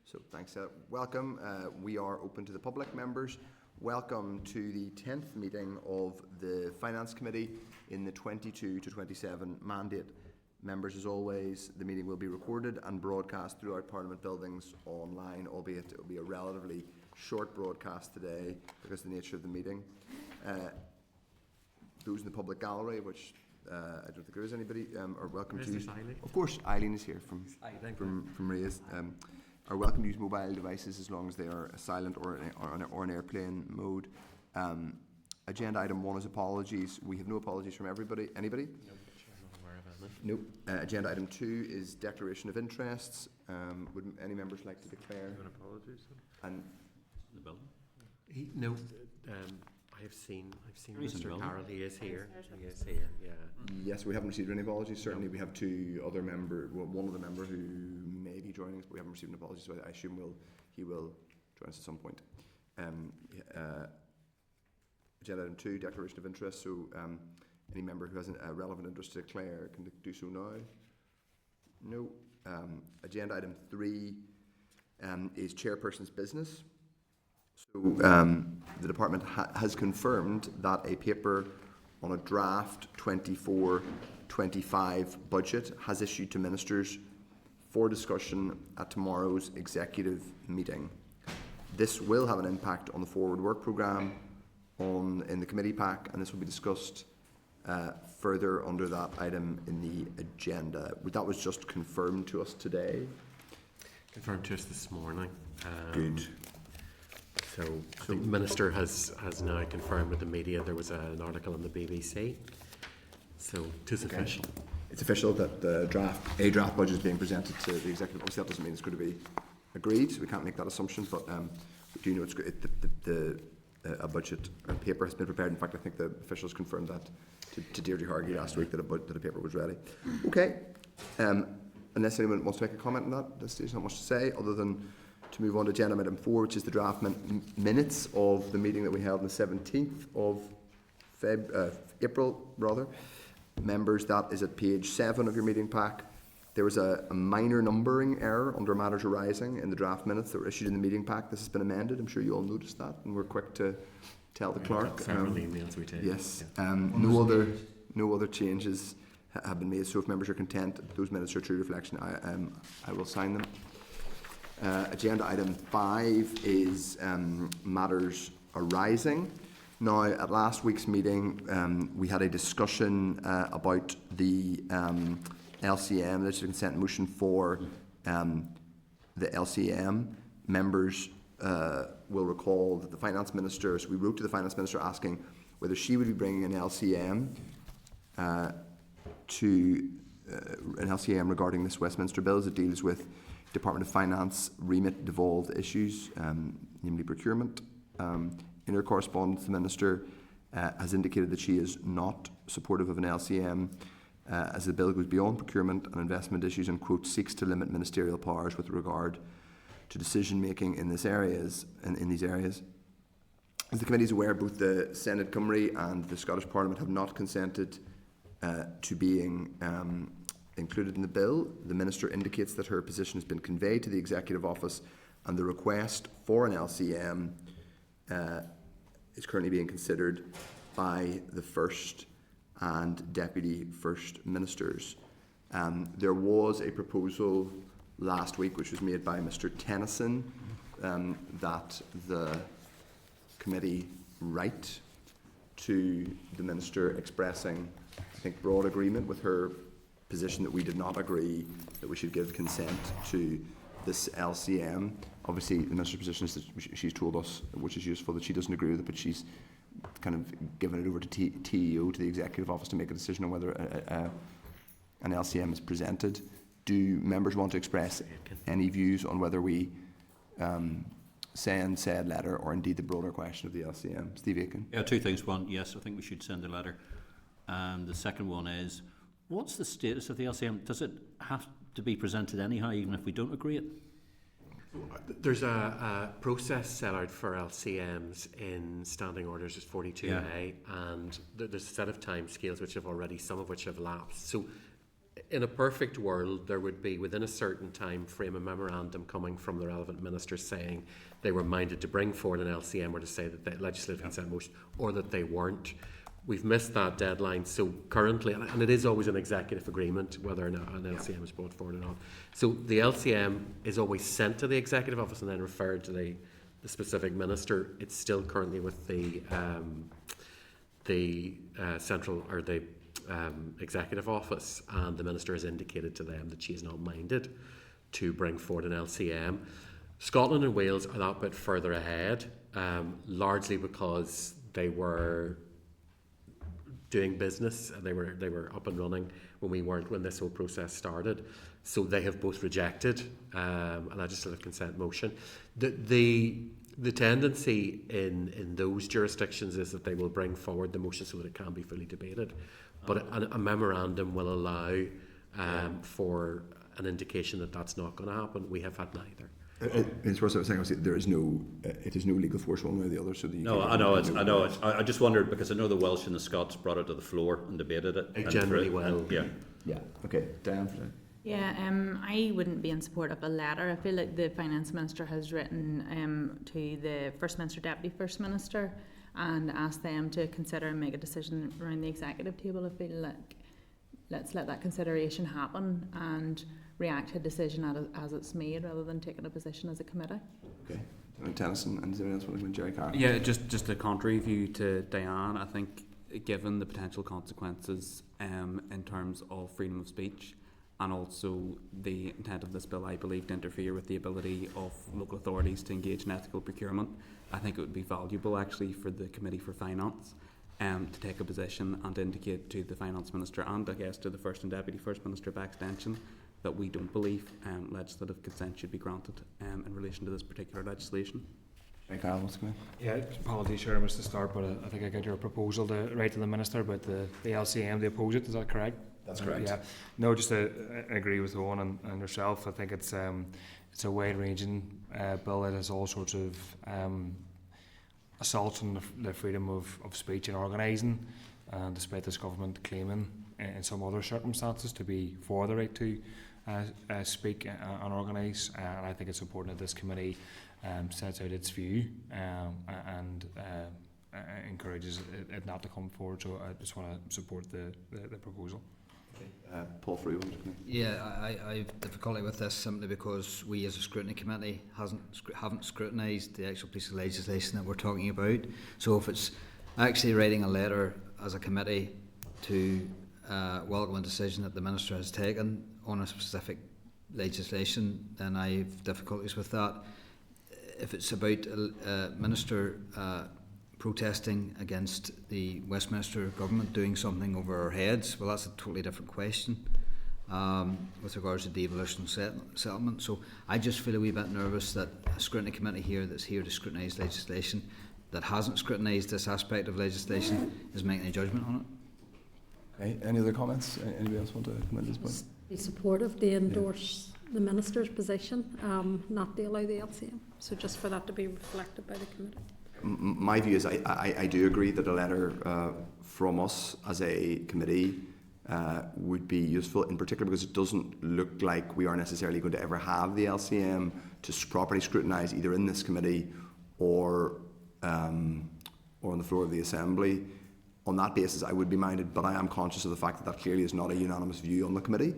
So thanks. Welcome. We are open to the public members. Welcome to the 10th meeting of the Finance Committee in the 22 to 27 mandate. Members, as always, the meeting will be recorded and broadcast throughout Parliament buildings online, albeit it will be a relatively short broadcast today because of the nature of the meeting. Those in the public gallery, which I don't think there is anybody, are welcome to use. Of course, Eileen is here from Reyes. Are welcome to use mobile devices as long as they are silent or in airplane mode. Agenda item 1 is apologies. We have no apologies from anybody. No. Agenda item 2 is declaration of interests. Would any members like to declare? Apologies. And the building. I've seen He's in the Mr. building. Carroll. He is here. He is here. Yeah. yes, we haven't received any apologies. Certainly, we have two other member. Well, one other member who may be joining us, but we haven't received an apology. So I assume he will join us at some point. Agenda item 2, declaration of interest. So any member who has a relevant interest to declare can do so now. No. Agenda item 3 is chairperson's business. So the department has confirmed that a paper on a draft 24-25 budget has issued to ministers for discussion at tomorrow's executive meeting. This will have an impact on the forward work programme in the committee pack, and this will be discussed further under that item in the agenda. That was just confirmed to us today. Confirmed to us this morning. Good. So the Minister has now confirmed with the media. There was an article on the BBC. So it is official. It's official that a draft budget is being presented to the executive. Obviously, that doesn't mean it's going to be agreed. So we can't make that assumption. But we do know a budget paper has been prepared. In fact, I think the officials confirmed that to Deirdre Hargey last week that a paper was ready. Okay. Unless anyone wants to make a comment on that, there's not much to say other than to move on to agenda item 4, which is the draft minutes of the meeting that we held on the 17th of April. Members, that is at page 7 of your meeting pack. There was a minor numbering error under matters arising in the draft minutes that were issued in the meeting pack. This has been amended. I'm sure you all noticed that, and we're quick to tell the clerk. Several emails we take. Yes. No other changes have been made. So if members are content, those minutes are true reflection. I will sign them. Agenda item 5 is matters arising. Now, at last week's meeting, we had a discussion about the LCM, legislative consent motion for the LCM. Members will recall that the Finance Minister, so we wrote to the Finance Minister asking whether she would be bringing an LCM regarding this Westminster bill as it deals with Department of Finance remit devolved issues, namely procurement. In her correspondence, the Minister has indicated that she is not supportive of an LCM as the bill goes beyond procurement and investment issues and, quote, seeks to limit ministerial powers with regard to decision making in these areas. As the committee is aware, both the Senate Cymru and the Scottish Parliament have not consented to being included in the bill. The Minister indicates that her position has been conveyed to the Executive Office and the request for an LCM is currently being considered by the First and Deputy First Ministers. There was a proposal last week which was made by Mr Tennyson that the committee write to the Minister expressing, I think, broad agreement with her position that we did not agree that we should give consent to this LCM. Obviously, the Minister's position is that she's told us, which is useful, that she doesn't agree with it, but she's kind of given it over to TEO, to the Executive Office, to make a decision on whether an LCM is presented. Do members want to express any views on whether we send said letter or indeed the broader question of the LCM? Steve Aiken. Yeah, two things. One, yes, I think we should send a letter. And the second one is, what's the status of the LCM? Does it have to be presented anyhow, even if we don't agree it? There's a process set out for LCMs in Standing Orders 42A, and there's a set of time scales which have already, some of which have lapsed. So in a perfect world, there would be, within a certain time frame, a memorandum coming from the relevant minister saying they were minded to bring forward an LCM or to say that they legislative consent motion, or that they weren't. We've missed that deadline, so currently, and it is always an executive agreement whether or not an LCM is brought forward or not. So the LCM is always sent to the executive office and then referred to the specific minister. It's still currently with the central or the executive office, and the minister has indicated to them that she is not minded to bring forward an LCM. Scotland and Wales are that bit further ahead, largely because they were doing business and they were up and running when we weren't, when this whole process started. So they have both rejected a legislative consent motion. The tendency in those jurisdictions is that they will bring forward the motion so that it can be fully debated. But a memorandum will allow for an indication that that's not going to happen. We have had neither. It's worth saying, obviously, it has no legal force one way or the other. So I just wondered because I know the Welsh and the Scots brought it to the floor and debated it. They generally will. Yeah. Okay, Diane. Yeah, I wouldn't be in support of a letter. I feel like the Finance Minister has written to the First Minister, Deputy First Minister, and asked them to consider and make a decision around the executive table. I feel like let's let that consideration happen and react to a decision as it's made rather than taking a position as a committee. Okay. Tennyson, and does anyone else want to come in? Jerry Carr? Yeah, just a contrary view to Diane. I think given the potential consequences in terms of freedom of speech, and also the intent of this bill, I believe, to interfere with the ability of local authorities to engage in ethical procurement, I think it would be valuable actually for the Committee for Finance to take a position and indicate to the Finance Minister and I guess to the First and Deputy First Minister by extension that we don't believe legislative consent should be granted in relation to this particular legislation. Carl wants to come in. Yeah, apologies, Chair, I missed the start, but I think I got your proposal to write to the Minister about the LCM, they oppose it, is that correct? That's correct. Yeah, no, just to agree with Owen and yourself. I think it's a wide-ranging bill. It has all sorts of assaults on the freedom of speech and organising, and despite this government claiming in some other circumstances to be for the right to speak and organise, and I think it's important that this committee sets out its view and encourages it not to come forward. So I just want to support the proposal. Paul Frew, want to come in? Yeah, I have difficulty with this simply because we as a scrutiny committee haven't scrutinised the actual piece of legislation that we're talking about. So if it's actually writing a letter as a committee to welcome a decision that the Minister has taken on a specific legislation, then I have difficulties with that. If it's about a Minister protesting against the Westminster government doing something over our heads, well, that's a totally different question with regards to devolution settlement. So I just feel a wee bit nervous that a scrutiny committee here that's here to scrutinise legislation that hasn't scrutinised this aspect of legislation is making a judgment on it. Okay, any other comments? Anybody else want to come in at this point? Be supportive to endorse the Minister's position, not to allow the LCM. So just for that to be reflected by the committee. My view is I do agree that a letter from us as a committee would be useful, in particular because it doesn't look like we are necessarily going to ever have the LCM to properly scrutinise either in this committee or on the floor of the Assembly. On that basis, I would be minded, but I am conscious of the fact that clearly is not a unanimous view on the committee.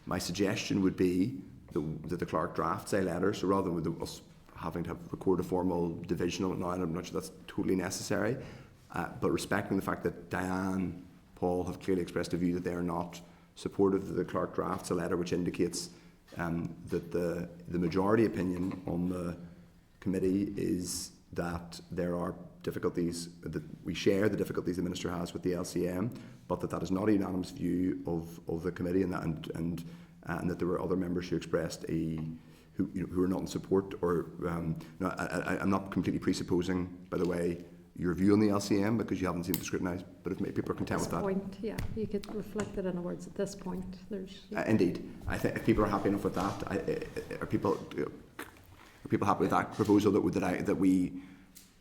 My suggestion would be that the clerk drafts a letter, so rather than us having to record a formal divisional now, and I'm not sure that's totally necessary, but respecting the fact that Diane, Paul have clearly expressed a view that they are not supportive, that the clerk drafts a letter which indicates that the majority opinion on the committee is that there are difficulties, that we share the difficulties the Minister has with the LCM, but that is not a unanimous view of the committee, and that there were other members who expressed who are not in support, or no, I'm not completely presupposing, by the way, your view on the LCM because you haven't seen it scrutinised, but if people are content with that. At this point, yeah, you could reflect it in the words. At this point, there's... Indeed. I think if people are happy enough with that, are people happy with that proposal that we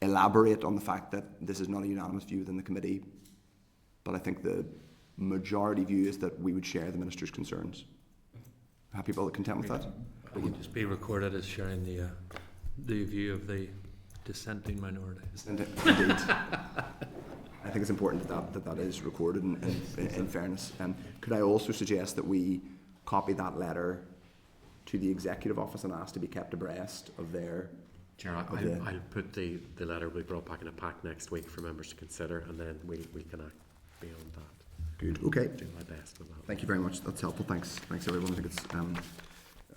elaborate on the fact that this is not a unanimous view within the committee, but I think the majority view is that we would share the Minister's concerns. Are people content with that? It would just be recorded as sharing the view of the dissenting minority. Indeed. I think it's important that is recorded in fairness. Could I also suggest that we copy that letter to the Executive Office and ask to be kept abreast of their... Chair, I'll put the letter we brought back in a pack next week for members to consider, and then we can act beyond that. Good. Okay. Do my best with that. Thank you very much. That's helpful. Thanks everyone. I think it's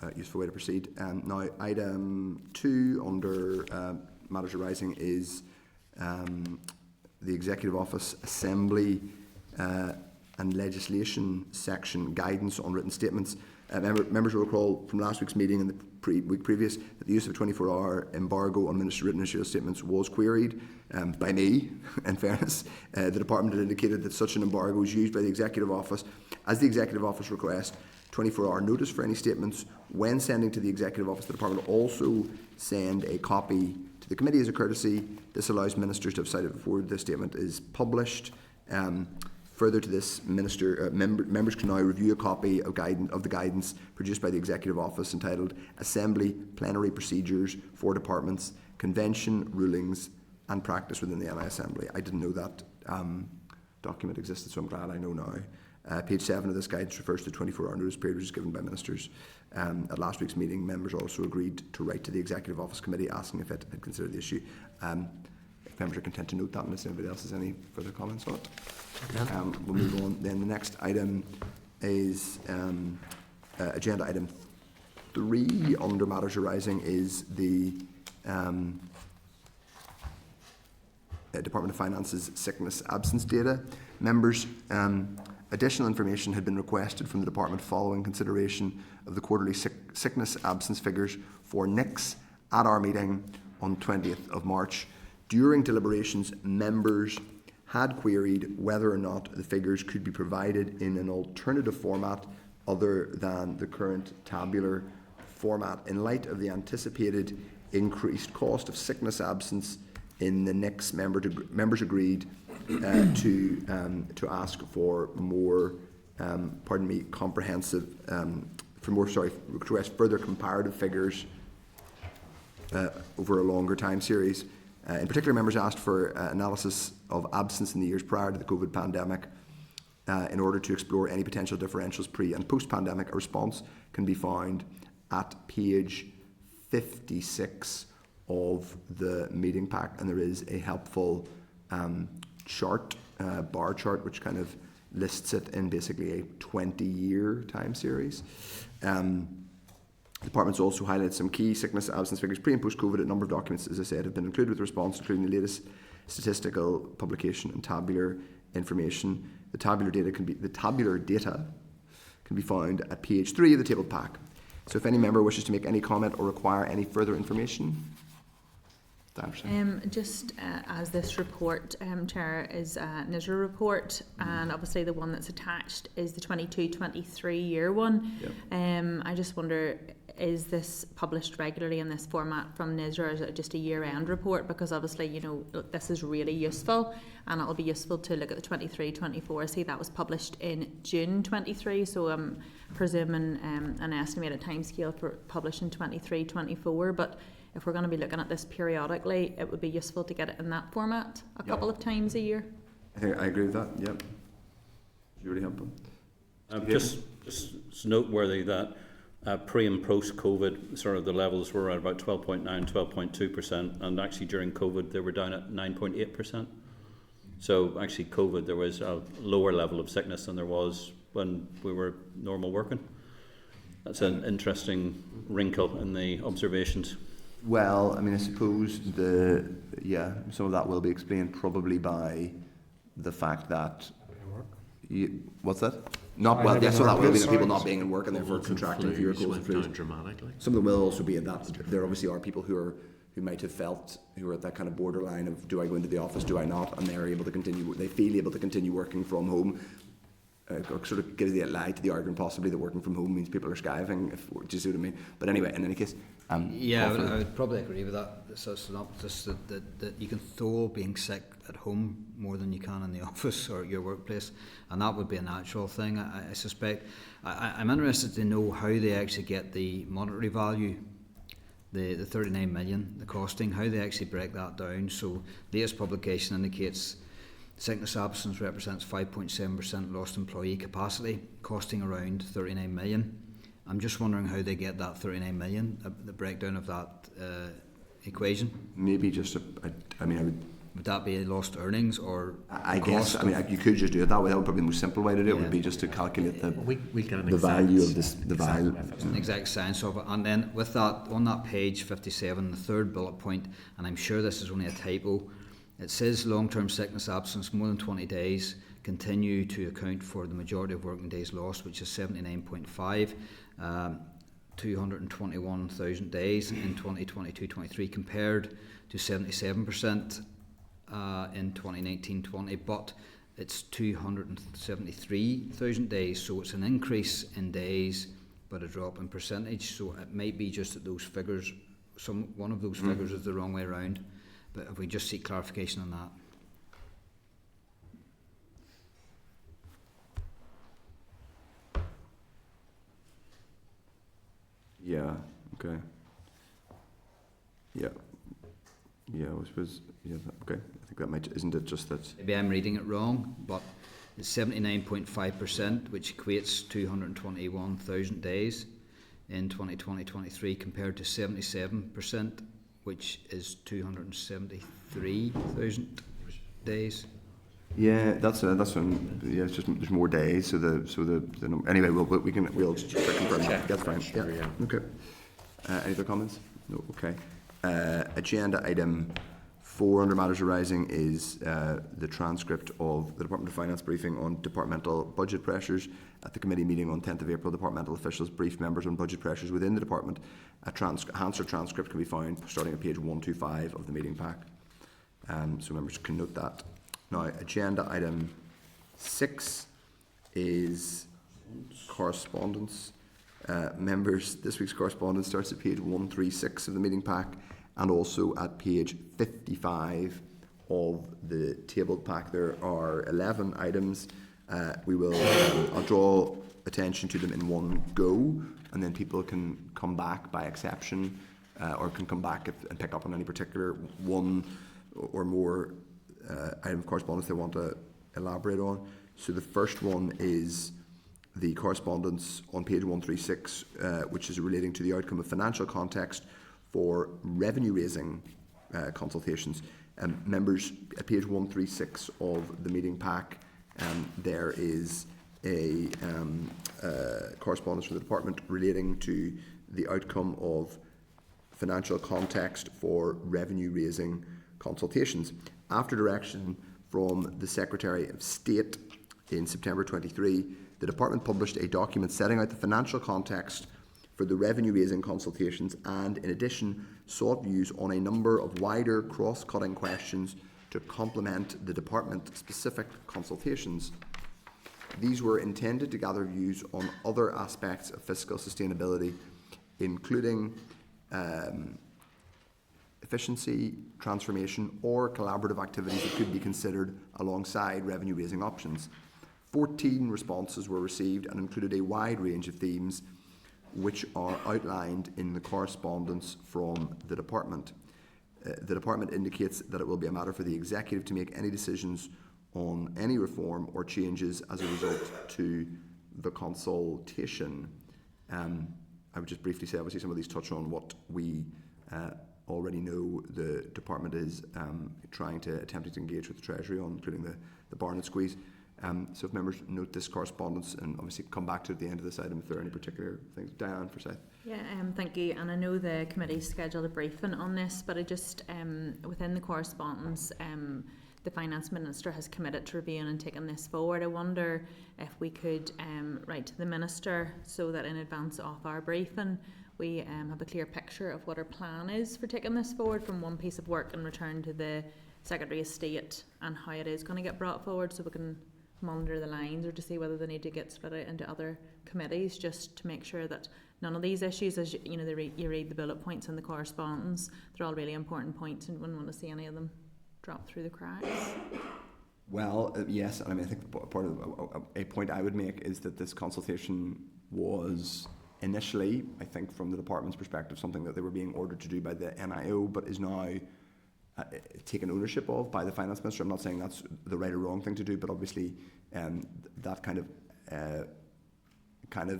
a useful way to proceed. Now, item 2 under matters arising is the Executive Office Assembly and Legislation section guidance on written statements. Members will recall from last week's meeting and the week previous that the use of a 24-hour embargo on Minister written initial statements was queried by me, in fairness. The Department had indicated that such an embargo is used by the Executive Office as the Executive Office request 24-hour notice for any statements. When sending to the Executive Office, the Department will also send a copy to the committee as a courtesy. This allows ministers to have sight of it before the statement is published. Further to this, members can now review a copy of the guidance produced by the Executive Office entitled Assembly Plenary Procedures for Departments, Convention, Rulings and Practice within the NI Assembly. I didn't know that document existed, so I'm glad I know now. Page 7 of this guidance refers to the 24-hour notice period which is given by ministers. At last week's meeting, members also agreed to write to the Executive Office Committee asking if it had considered the issue. If members are content to note that, unless anybody else has any further comments on it. We'll move on. Then the next item is agenda item 3 under matters arising is the Department of Finance's sickness absence data. Members, additional information had been requested from the Department following consideration of the quarterly sickness absence figures for NICS at our meeting on 20th of March. During deliberations, members had queried whether or not the figures could be provided in an alternative format other than the current tabular format. In light of the anticipated increased cost of sickness absence in the NICS, members agreed to ask for more, comprehensive, to request further comparative figures over a longer time series. In particular, members asked for analysis of absence in the years prior to the COVID pandemic in order to explore any potential differentials pre- and post-pandemic. A response can be found at page 56 of the meeting pack, and there is a helpful chart, bar chart, which kind of lists it in basically a 20-year time series. The Department's also highlighted some key sickness absence figures pre and post-COVID. A number of documents, as I said, have been included with the response, including the latest statistical publication and tabular information. The tabular data can be found at page 3 of the tabled pack. So if any member wishes to make any comment or require any further information, just as this report, Chair, is a NISR report, and obviously the one that's attached is the 22-23 year one. Yep. I just wonder, is this published regularly in this format from NISR, or is it just a year-end report? Because obviously, you know, this is really useful, and it'll be useful to look at the 23-24. See, that was published in June 23, so I'm presuming an estimated timescale for publishing 23-24, but if we're going to be looking at this periodically, it would be useful to get it in that format a couple of times a year. I think I agree with that. Yep. You really helpful. Just noteworthy that pre and post COVID, sort of the levels were at about 12.9, 12.2%, and actually during COVID they were down at 9.8%. So actually COVID, there was a lower level of sickness than there was when we were normal working. That's an interesting wrinkle in the observations. Well, I mean, I suppose some of that will be explained probably by the fact that what's that? Not well. Yeah, so that will be the people not being in work and therefore contracting fewer colds and flus. Dramatically. Some of them will also be in that. There obviously are people who might have felt who are at that kind of borderline of do I go into the office, do I not, and they're able to continue. They feel able to continue working from home. sort of gives the lie to the argument possibly that working from home means people are skiving. Do you see what I mean? But anyway, in any case, yeah, I would probably agree with that. So it's not just that you can throw being sick at home more than you can in the office or your workplace, and that would be a natural thing. I suspect. I'm interested to know how they actually get the monetary value, the 39 million, the costing, how they actually break that down. So latest publication indicates sickness absence represents 5.7% lost employee capacity, costing around 39 million. I'm just wondering how they get that 39 million, the breakdown of that equation. Maybe just I would. Would that be lost earnings or? I guess. I mean, you could just do it that way. That would probably be the most simple way to do it. Would be just to calculate the the value of this, the value. An exact science of it. And then with that, on that page 57, the third bullet point, and I'm sure this is only a typo, it says long-term sickness absence more than 20 days continue to account for the majority of working days lost, which is 79.5. 221,000 days in 2022-23 compared to 77% in 2019-20, but it's 273,000 days, so it's an increase in days but a drop in percentage. So it might be just that those figures, one of those figures is the wrong way around, but if we just seek clarification on that. Yeah. Okay. Yeah. Yeah. I suppose. Yeah. Okay. I think that might. Isn't it just that? Maybe I'm reading it wrong, but it's 79.5%, which equates 221,000 days in 2020-23, compared to 77%, which is 273,000 days. Yeah, that's when. Yeah, it's just there's more days, so the anyway, we'll just confirm that. That's fine. Yeah. Okay. Any other comments? No. Okay. Agenda item 4 under matters arising is the transcript of the Department of Finance briefing on departmental budget pressures. At the committee meeting on 10th of April, departmental officials briefed members on budget pressures within the department. A Hansard transcript can be found starting at page 125 of the meeting pack. So members can note that. Now, agenda item 6 is correspondence. Members, this week's correspondence starts at page 136 of the meeting pack and also at page 55 of the tabled pack. There are 11 items. We will, I'll draw attention to them in one go, and then people can come back by exception or can come back and pick up on any particular one or more item of correspondence they want to elaborate on. So the first one is the correspondence on page 136, which is relating to the outcome of financial context for revenue raising consultations. Members, at page 136 of the meeting pack, there is a correspondence from the department relating to the outcome of financial context for revenue raising consultations. After direction from the Secretary of State in September 23, the department published a document setting out the financial context for the revenue raising consultations and, in addition, sought views on a number of wider cross-cutting questions to complement the department-specific consultations. These were intended to gather views on other aspects of fiscal sustainability, including efficiency, transformation, or collaborative activities that could be considered alongside revenue-raising options. 14 responses were received and included a wide range of themes which are outlined in the correspondence from the department. The department indicates that it will be a matter for the executive to make any decisions on any reform or changes as a result to the consultation. I would just briefly say, obviously some of these touch on what we already know the department is attempting to engage with the Treasury on, including the Barnett squeeze. So if members note this correspondence and obviously come back to it at the end of this item if there are any particular things. Diane, Forsyth. Yeah, thank you. And I know the committee scheduled a briefing on this, but I just, within the correspondence, the Finance Minister has committed to reviewing and taking this forward. I wonder if we could write to the Minister so that in advance of our briefing we have a clear picture of what our plan is for taking this forward from one piece of work and return to the Secretary of State and how it is going to get brought forward, so we can monitor the lines or to see whether they need to get split out into other committees, just to make sure that none of these issues, as you know, you read the bullet points in the correspondence, they're all really important points and wouldn't want to see any of them drop through the cracks. Well, yes, and I mean, I think part of a point I would make is that this consultation was initially, I think, from the department's perspective, something that they were being ordered to do by the NIO, but is now taken ownership of by the finance minister. I'm not saying that's the right or wrong thing to do, but obviously that kind of, I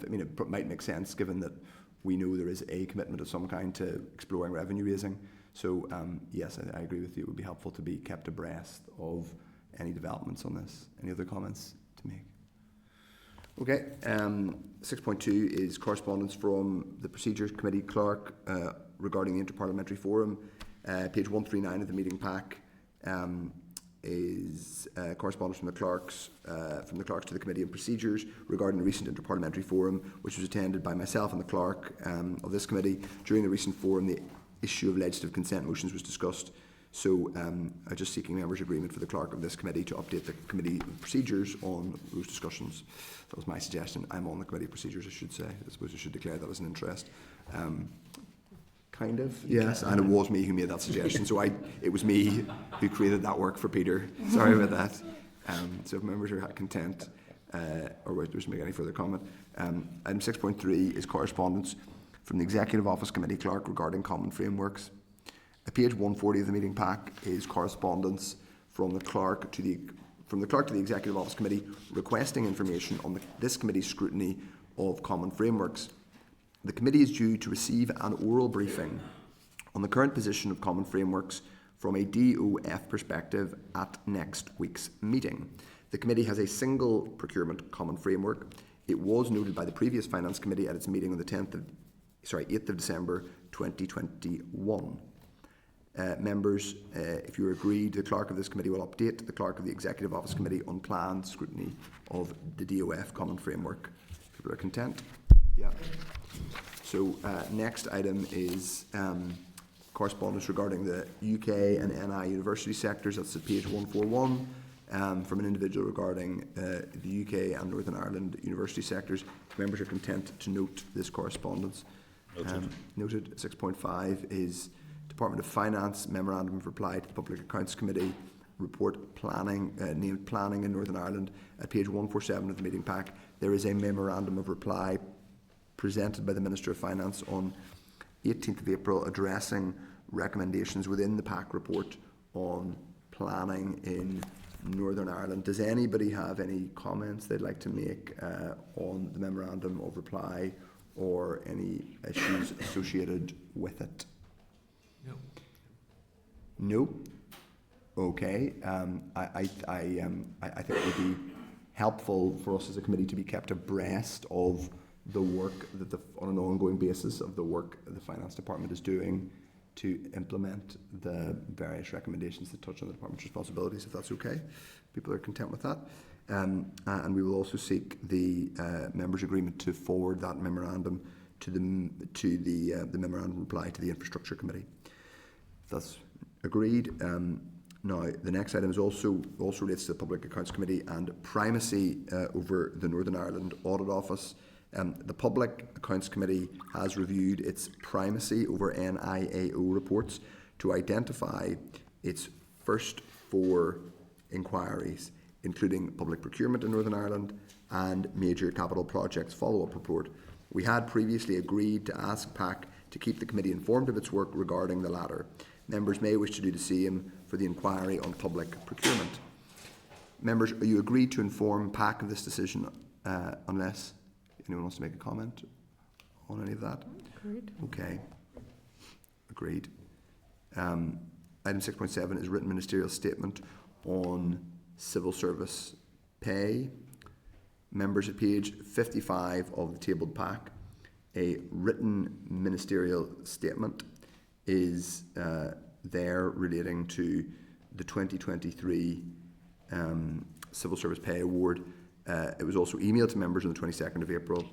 mean, it might make sense given that we know there is a commitment of some kind to exploring revenue raising. So yes, I agree with you. It would be helpful to be kept abreast of any developments on this. Any other comments to make? Okay, 6.2 is correspondence from the Procedures Committee Clerk regarding the Interparliamentary Forum. Page 139 of the meeting pack is correspondence from the clerks to the Committee on Procedures regarding the recent Interparliamentary Forum, which was attended by myself and the clerk of this committee. During the recent forum, the issue of legislative consent motions was discussed. So I'm just seeking members' agreement for the clerk of this committee to update the committee procedures on those discussions. That was my suggestion. I'm on the committee procedures, I should say. I suppose I should declare that as an interest. Kind of, yes, and it was me who made that suggestion. So it was me who created that work for Peter. Sorry about that. So if members are content, or wish to make any further comment. Item 6.3 is correspondence from the Executive Office Committee Clerk regarding common frameworks. Page 140 of the meeting pack is correspondence from the clerk to the Executive Office Committee requesting information on this committee's scrutiny of common frameworks. The committee is due to receive an oral briefing on the current position of common frameworks from a DOF perspective at next week's meeting. The committee has a single procurement common framework. It was noted by the previous Finance Committee at its meeting on the 8th of December 2021. Members, if you are agreed, the clerk of this committee will update the clerk of the Executive Office Committee on planned scrutiny of the DOF common framework. People are content? Yeah. So next item is correspondence regarding the UK and NI university sectors. That's at page 141 from an individual regarding the UK and Northern Ireland university sectors. Members are content to note this correspondence. Noted. 6.5 is Department of Finance Memorandum of Reply to the Public Accounts Committee report planning, named Planning in Northern Ireland. At page 147 of the meeting pack, there is a memorandum of reply presented by the Minister of Finance on 18th of April addressing recommendations within the PAC report on planning in Northern Ireland. Does anybody have any comments they'd like to make on the memorandum of reply or any issues associated with it? No. No? Okay. I think it would be helpful for us as a committee to be kept abreast of the work that on an ongoing basis of the work the Finance Department is doing to implement the various recommendations that touch on the Department's responsibilities, if that's okay. People are content with that. And we will also seek the members' agreement to forward that memorandum to the memorandum reply to the Infrastructure Committee. That's agreed. Now, the next item is also relates to the Public Accounts Committee and primacy over the Northern Ireland Audit Office. The Public Accounts Committee has reviewed its primacy over NIAO reports to identify its first 4 inquiries, including public procurement in Northern Ireland and major capital projects follow-up report. We had previously agreed to ask PAC to keep the committee informed of its work regarding the latter. Members may wish to do the same for the inquiry on public procurement. Members, are you agreed to inform PAC of this decision unless anyone wants to make a comment on any of that? Agreed. Okay. Agreed. Item 6.7 is written ministerial statement on civil service pay. Members, at page 55 of the tabled pack, a written ministerial statement is there relating to the 2023 Civil Service Pay Award. It was also emailed to members on the 22nd of April.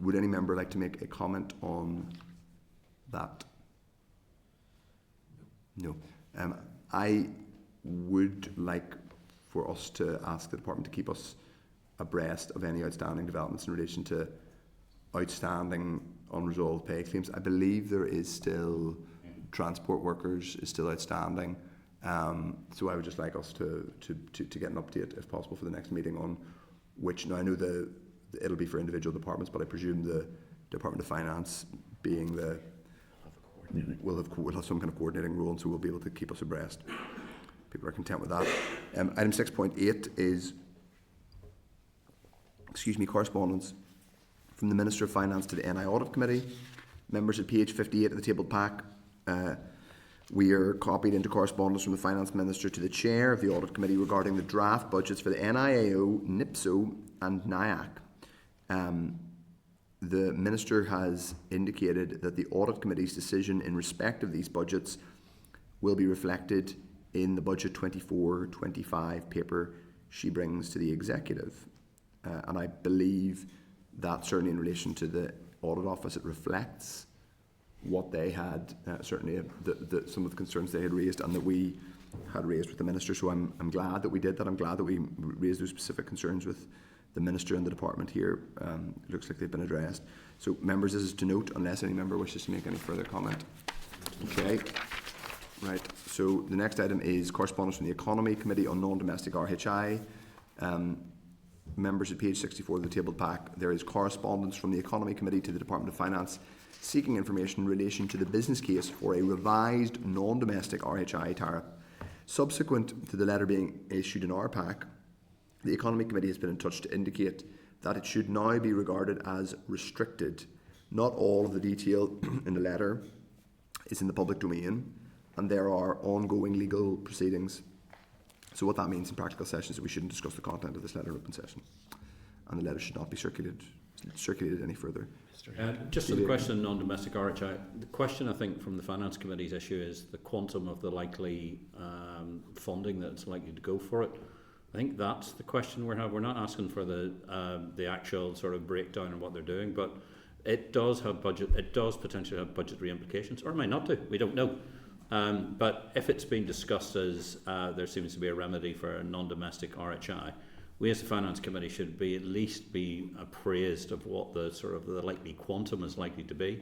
Would any member like to make a comment on that? No. I would like for us to ask the department to keep us abreast of any outstanding developments in relation to outstanding unresolved pay claims. I believe there is still transport workers is still outstanding. So I would just like us to get an update, if possible, for the next meeting on which. Now I know it'll be for individual departments, but I presume the Department of Finance, being will have some kind of coordinating role, and so we'll be able to keep us abreast. People are content with that. Item 6.8 is, correspondence from the Minister of Finance to the NI Audit Committee. Members at page 58 of the tabled pack. We are copied into correspondence from the Finance Minister to the Chair of the Audit Committee regarding the draft budgets for the NIAO, NIPSO and NIAC. The Minister has indicated that the Audit Committee's decision in respect of these budgets will be reflected in the Budget 24-25 paper she brings to the Executive. And I believe that certainly in relation to the Audit Office, it reflects what they had, certainly some of the concerns they had raised and that we had raised with the Minister. So I'm glad that we did that. I'm glad that we raised those specific concerns with the Minister and the Department here. It looks like they've been addressed. So members, this is to note, unless any member wishes to make any further comment. Okay. Right. So the next item is correspondence from the Economy Committee on non-domestic RHI. Members at page 64 of the tabled pack, there is correspondence from the Economy Committee to the Department of Finance seeking information in relation to the business case for a revised non-domestic RHI tariff. Subsequent to the letter being issued in our pack, the Economy Committee has been in touch to indicate that it should now be regarded as restricted. Not all of the detail in the letter is in the public domain, and there are ongoing legal proceedings. So what that means in practical sessions is that we shouldn't discuss the content of this letter in open session, and the letter should not be circulated any further. Just to the question of non-domestic RHI, the question I think from the Finance Committee's issue is the quantum of the likely funding that's likely to go for it. I think that's the question we're having. We're not asking for the actual sort of breakdown of what they're doing, but it does have budget. It does potentially have budgetary implications, or it might not do. We don't know. But if it's been discussed as there seems to be a remedy for a non-domestic RHI, we as the Finance Committee should be at least be appraised of what the sort of the likely quantum is likely to be.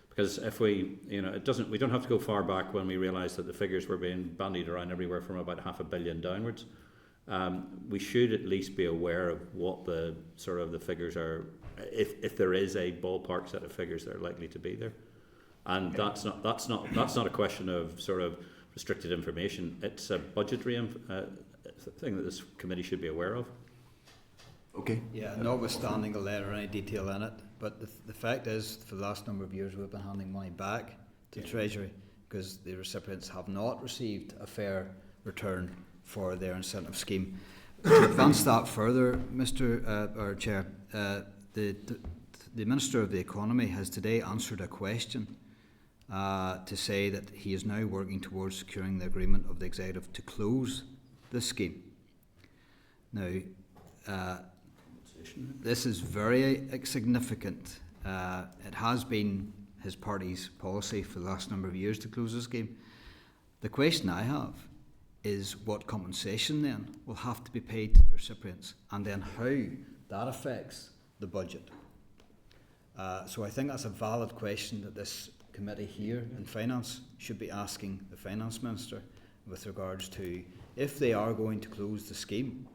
Because if we, we don't have to go far back when we realised that the figures were being bandied around everywhere from about $500 million downwards. We should at least be aware of what the sort of the figures are, if there is a ballpark set of figures that are likely to be there. And that's not a question of sort of restricted information. It's a budgetary thing that this committee should be aware of. Okay. Yeah, notwithstanding the letter or any detail in it, but the fact is, for the last number of years, we've been handing money back to Treasury because the recipients have not received a fair return for their incentive scheme. To advance that further, Mr. Chair, the Minister of the Economy has today answered a question to say that he is now working towards securing the agreement of the Executive to close the scheme. Now, this is very significant. It has been his party's policy for the last number of years to close the scheme. The question I have is what compensation then will have to be paid to the recipients, and then how that affects the budget. So I think that's a valid question that this committee here in Finance should be asking the Finance Minister with regards to if they are going to close the scheme.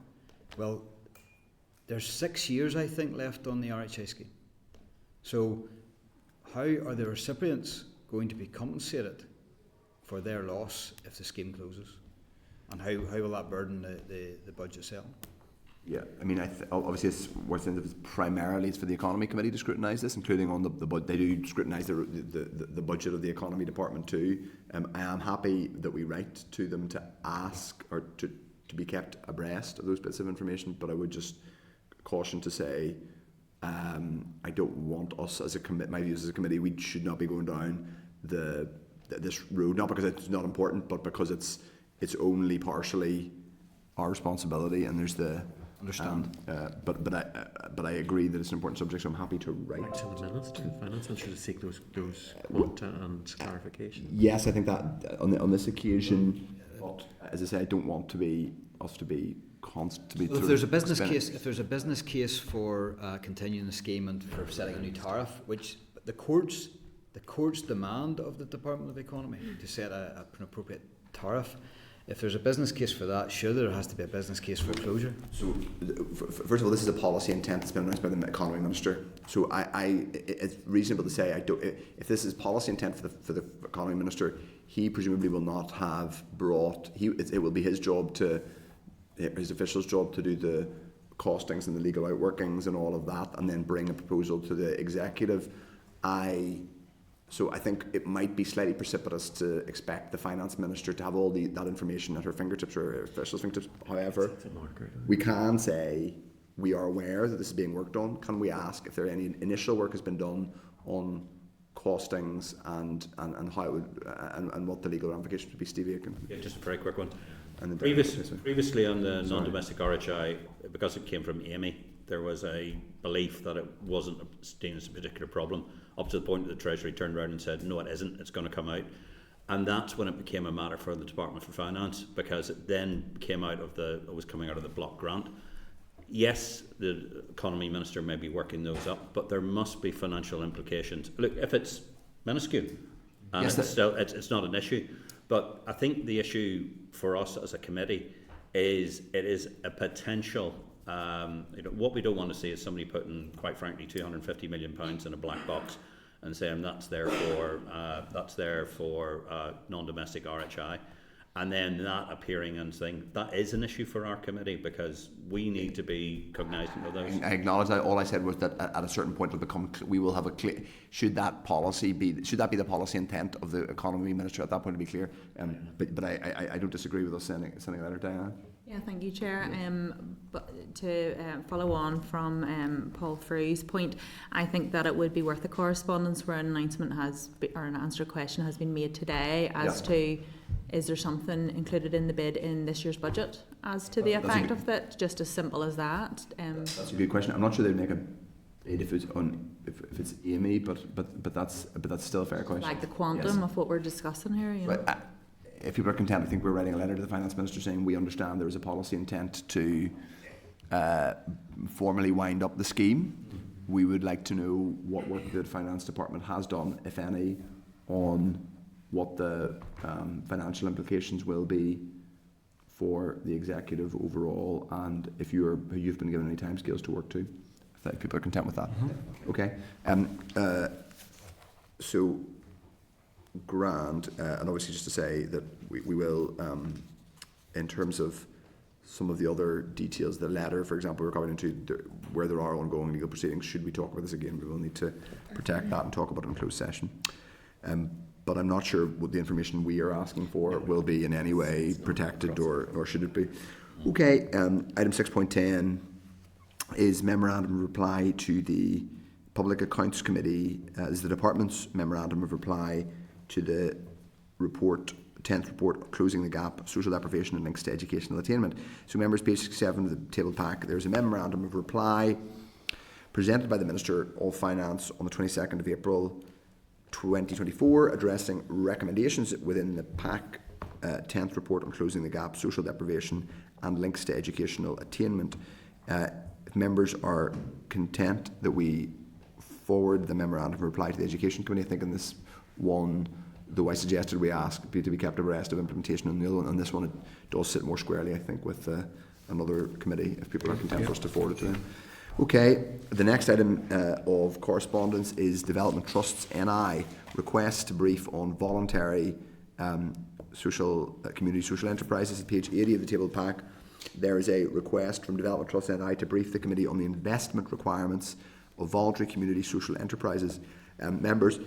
Well, there's 6 years, I think, left on the RHI scheme. So how are the recipients going to be compensated for their loss if the scheme closes? And how will that burden the budget cell? Yeah, I mean, obviously it's worth saying that primarily it's for the Economy Committee to scrutinise this, including on the budget. They do scrutinise the budget of the Economy Department too. I am happy that we write to them to ask or to be kept abreast of those bits of information, but I would just caution to say I don't want us as a committee, my views as a committee, we should not be going down this road, not because it's not important, but because it's only partially our responsibility, and there's the understand. But I agree that it's an important subject, so I'm happy to write to the Minister, Finance Minister, to seek those quanta and clarification. Yes, I think that on this occasion, but as I say, I don't want to be us to be Well, if there's a business case, for continuing the scheme and for setting a new tariff, which the courts demand of the Department of Economy to set an appropriate tariff. If there's a business case for that, surely there has to be a business case for closure. So, first of all, this is a policy intent that's been announced by the Economy Minister. So, it's reasonable to say if this is policy intent for the Economy Minister, he presumably will not have brought. It will be his official's job to do the costings and the legal outworkings and all of that, and then bring a proposal to the executive. So I think it might be slightly precipitous to expect the finance minister to have all that information at her fingertips or her official's fingertips. However, we can say we are aware that this is being worked on. Can we ask if there any initial work has been done on costings and how it would and what the legal ramifications would be, Stevie? Yeah, just a very quick one. And Previously on the non-domestic RHI, because it came from Amy, there was a belief that it wasn't seen as a particular problem, up to the point that the Treasury turned around and said, no, it isn't, it's going to come out. And that's when it became a matter for the Department for Finance, because it then came out of it was coming out of the block grant. Yes, the Economy Minister may be working those up, but there must be financial implications. Look, if it's minuscule, and yes, it's not an issue, but I think the issue for us as a committee is it is a potential. What we don't want to see is somebody putting, quite frankly, £250 million in a black box and saying that's there for non-domestic RHI, and then that appearing and saying that is an issue for our committee, because we need to be cognizant of those. I acknowledge that. All I said was that at a certain point it'll become. We will have should that be the policy intent of the Economy Minister at that point, to be clear. But I don't disagree with us sending a letter, Diana. Yeah, thank you, Chair. But to follow on from Paul Frew's point, I think that it would be worth a correspondence where an announcement or an answer question has been made today as to, is there something included in the bid in this year's budget as to the effect of that? Just as simple as that. That's a good question. I'm not sure they'd make a bid if it's Amy, but that's still a fair question. Like the quantum of what we're discussing here, you know. But, if people are content, I think we're writing a letter to the Finance Minister saying we understand there is a policy intent to formally wind up the scheme. We would like to know what work the Finance Department has done, if any, on what the financial implications will be for the executive overall, and if you've been given any timescales to work to. If people are content with that. Okay. So. Grand, and obviously just to say that we will, in terms of some of the other details, the letter, for example, we're coming into where there are ongoing legal proceedings. Should we talk about this again, we will need to protect that and talk about it in closed session. But I'm not sure what the information we are asking for will be in any way protected, or should it be. Okay, item 6.10 is memorandum of reply to the Public Accounts Committee. Is the Department's memorandum of reply to the 10th report, Closing the Gap, Social Deprivation and Links to Educational Attainment. So members, page 67 of the table pack, there's a memorandum of reply presented by the Minister of Finance on the 22nd of April 2024, addressing recommendations within the PAC 10th report on Closing the Gap, Social Deprivation and Links to Educational Attainment. If members are content that we forward the memorandum of reply to the Education Committee, I think in this one, though I suggested we ask to be kept abreast of implementation on the other one, and this one it does sit more squarely, I think, with another committee, if people are content for us to forward it to them. Okay, the next item of correspondence is Development Trusts NI, requests to brief on voluntary community social enterprises. At page 80 of the table pack, there is a request from Development Trusts NI to brief the committee on the investment requirements of voluntary community social enterprises. Members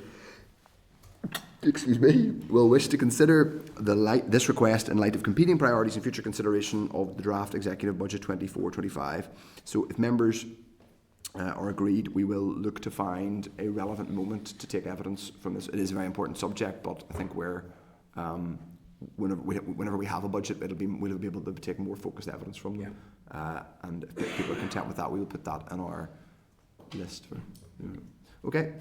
will wish to consider this request in light of competing priorities and future consideration of the draft executive budget 24-25. So if members are agreed, we will look to find a relevant moment to take evidence from this. It is a very important subject, but I think whenever we have a budget, we'll be able to take more focused evidence from them. And if people are content with that, we will put that on our list. Okay.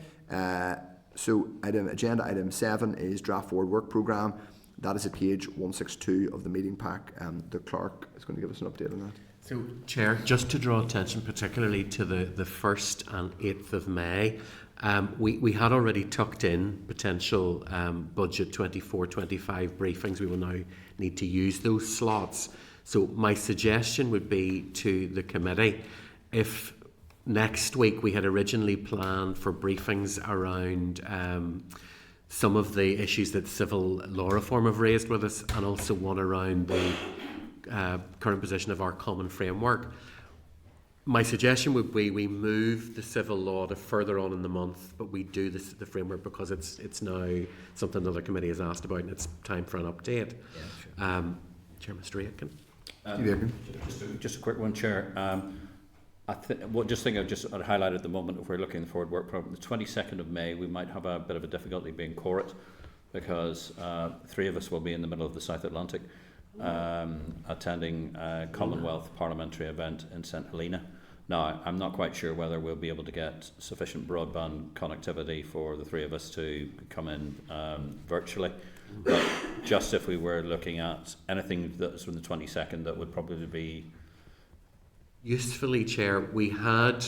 So agenda item 7 is draft forward work programme. That is at page 162 of the meeting pack. The clerk is going to give us an update on that. So, Chair, just to draw attention particularly to the 1st and 8th of May, we had already tucked in potential budget 24-25 briefings. We will now need to use those slots. So my suggestion would be to the committee, if next week we had originally planned for briefings around some of the issues that civil law reform have raised with us, and also one around the current position of our common framework. My suggestion would be we move the civil law to further on in the month, but we do the framework because it's now something that the committee has asked about and it's time for an update. Yeah, sure. Chair, Mr. Aitken. Just a quick one, Chair. I'd highlight at the moment, if we're looking at the forward work programme, the 22nd of May, we might have a bit of a difficulty being quorate because 3 of us will be in the middle of the South Atlantic attending a Commonwealth parliamentary event in St Helena. Now, I'm not quite sure whether we'll be able to get sufficient broadband connectivity for the 3 of us to come in virtually. But just if we were looking at anything that's from the 22nd, that would probably be usefully, Chair. We had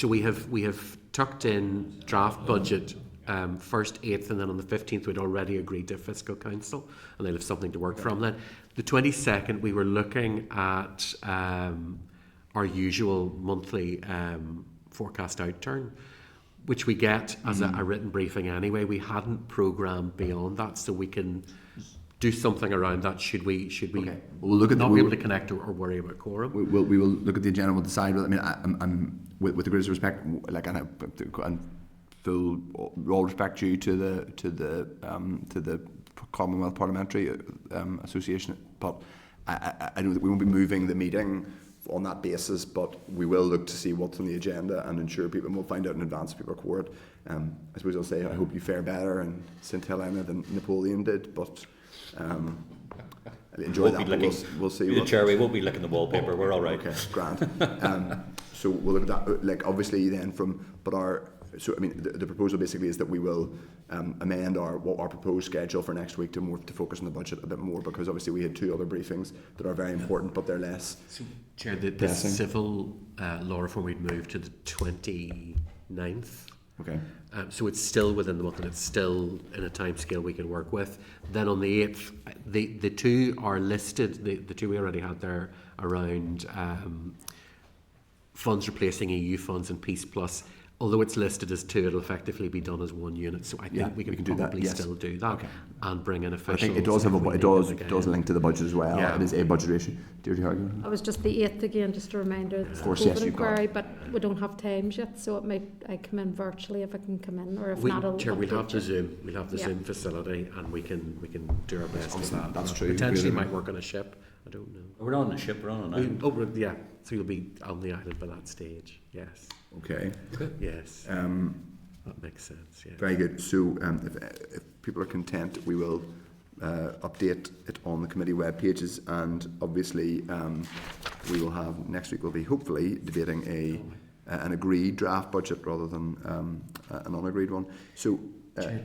we have tucked in draft budget 1st, 8th, and then on the 15th we'd already agreed to fiscal council, and they'll have something to work from then. The 22nd we were looking at our usual monthly forecast outturn, which we get as a written briefing anyway. We hadn't programmed beyond that, so we can do something around that. Should we Okay. We'll look at not be able to connect or worry about quorum? We will look at the agenda. We'll decide. I mean, I'm with the greatest respect, like, and full all respect due to the Commonwealth Parliamentary Association, but I know that we won't be moving the meeting on that basis, but we will look to see what's on the agenda and ensure people, and we'll find out in advance if people are quoted. I suppose I'll say I hope you fare better in St Helena than Napoleon did, but enjoy that. We'll see. Chair, we won't be licking the wallpaper. We're all right. Okay, grand. So we'll look at that. Like, obviously, then the proposal basically is that we will amend our proposed schedule for next week to focus on the budget a bit more, because obviously we had 2 other briefings that are very important, but they're less. So, Chair, the civil law reform we'd moved to the 29th. Okay. So it's still within the month, and it's still in a time scale we can work with. Then on the 8th, the 2 are listed. The 2 we already had there around funds replacing EU funds and Peace Plus. Although it's listed as 2, it'll effectively be done as 1 unit. So I think we can do that, probably yes. still do that, okay. And bring in officials. I think it does have it does link to the budget as well. Yeah. It is a budget issue. Deirdre, how are you? I was just the 8th again, just a reminder. It's Of course, the yes, COVID you've got inquiry, but we don't have times yet, so I come in virtually if I can come in, or if We, not, I'll Chair, we'll have update the you. Zoom. We'll have the Yeah. Zoom facility, and we can do our best with that. That's true. Potentially might work on a ship. I don't know. We're on a ship. We're on an island. Yeah. So you'll be on the island by that stage. Yes. Okay. Yes. That makes sense. Yeah. Very good. So if people are content, we will update it on the committee web pages, and obviously we will have next week. We'll be hopefully debating an agreed draft budget rather than an unagreed one. So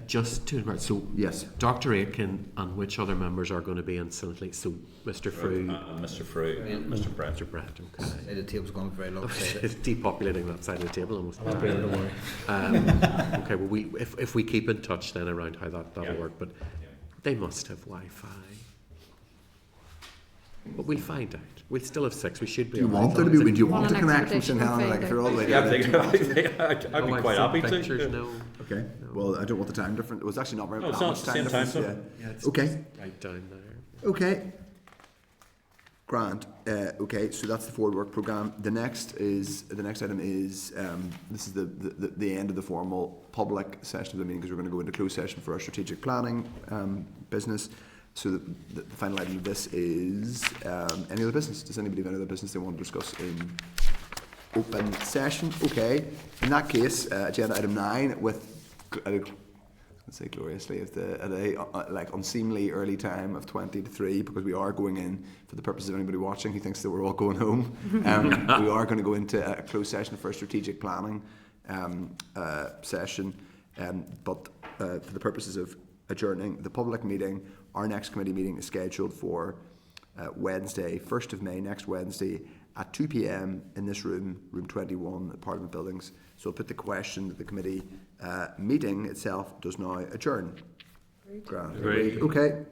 just to remember, so yes, Dr. Aitken and which other members are going to be in Silently? So Mr. Frew, Mr. Frew, Mr. Brett. Mr. Brett. Okay. Say the table's going very long. It's depopulating that side of the table almost. Okay, well, if we keep in touch then around how that'll work, but they must have Wi-Fi. But we'll find out. We'll still have 6. We should be. do you want there to be? Do you want to connect from St Helena? Like, if you're all the way down? I'd be quite happy pictures, to. no. Okay. Well, I don't want the time difference. It was actually not very No, it's that not much the same time difference. zone. Yeah, it's Okay. just right down there. Okay. Grand. Okay, so that's the forward work programme. The next item is this is the end of the formal public session of the meeting, because we're going to go into closed session for our strategic planning business. So the final item of this is any other business. Does anybody have any other business they want to discuss in open session? Okay. In that case, agenda item 9 with let's say gloriously at a like unseemly early time of 20 to 3, because we are going in, for the purpose of anybody watching who thinks that we're all going home, we are going to go into a closed session for a strategic planning session, but for the purposes of adjourning the public meeting, Our next committee meeting is scheduled for Wednesday, 1st of May, next Wednesday, at 2 p.m. in this room, room 21 at Parliament Buildings. So I'll put the question that the committee meeting itself does now adjourn. Grand. Agreed. Okay.